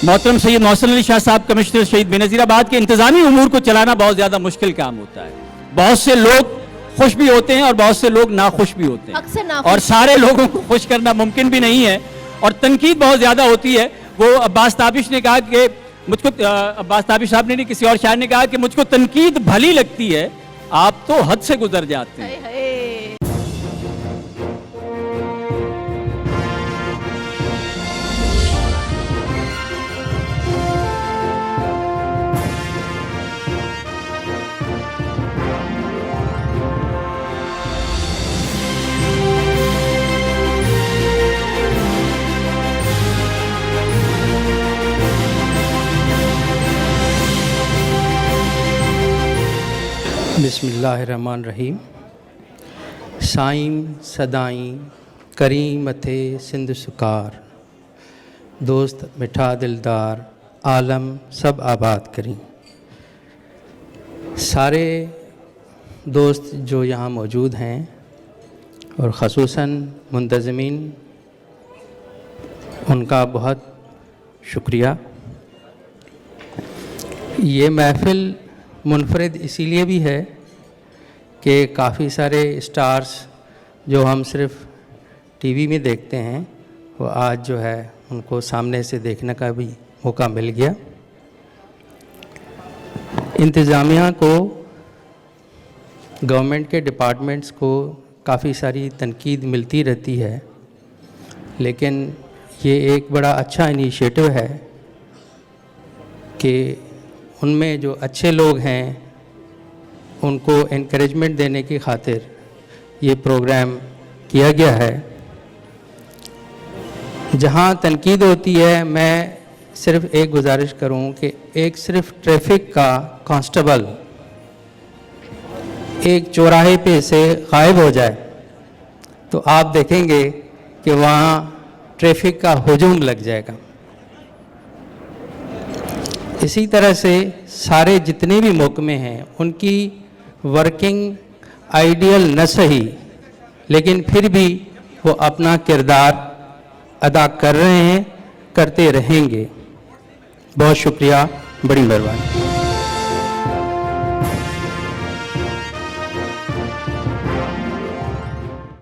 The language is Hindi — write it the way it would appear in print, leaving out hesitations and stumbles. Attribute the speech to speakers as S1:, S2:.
S1: मोहतरम सैयद मोहसिन अली शाह साहब कमिश्नर शहीद बेनज़ीराबाद के इंतजामी उमूर को चलाना बहुत ज़्यादा मुश्किल काम होता है। बहुत से लोग खुश भी होते हैं और बहुत से लोग नाखुश भी होते हैं,
S2: अक्सर नाखुश।
S1: और सारे लोगों को खुश करना मुमकिन भी नहीं है, और तनकीद बहुत ज़्यादा होती है। वो अब्बास ताबिश ने कहा कि मुझको, अब्बास ताबिश साहब ने नहीं, किसी और शायर ने कहा कि मुझको तनकीद भली लगती है, आप तो हद से गुजर जाते हैं।
S2: हाय हाय।
S3: बिस्मिल्लाहिर्रहमानिर्रहीम। साईं सदाईं करीं मथे सिंध सुकार, दोस्त मिठा दिलदार आलम सब आबाद करीं। सारे दोस्त जो यहाँ मौजूद हैं और ख़ुसूसन मुंतज़मीन, उनका बहुत शुक्रिया। ये महफ़िल मुनफरिद इसीलिए भी है कि काफ़ी सारे स्टार्स जो हम सिर्फ टीवी में देखते हैं, वो आज जो है उनको सामने से देखने का भी मौका मिल गया। इंतज़ामिया को, गवर्नमेंट के डिपार्टमेंट्स को काफ़ी सारी तनकीद मिलती रहती है, लेकिन ये एक बड़ा अच्छा इनिशिएटिव है कि उनमें जो अच्छे लोग हैं उनको एनकरेजमेंट देने की खातिर ये प्रोग्राम किया गया है। जहाँ तनकीद होती है, मैं सिर्फ एक गुजारिश करूँ कि एक सिर्फ ट्रैफिक का कांस्टेबल एक चौराहे पे से गायब हो जाए तो आप देखेंगे कि वहाँ ट्रैफिक का हुजूम लग जाएगा। इसी तरह से सारे जितने भी महकमे हैं उनकी वर्किंग आइडियल न सही, लेकिन फिर भी वो अपना किरदार अदा कर रहे हैं, करते रहेंगे। बहुत शुक्रिया, बड़ी मेहरबानी।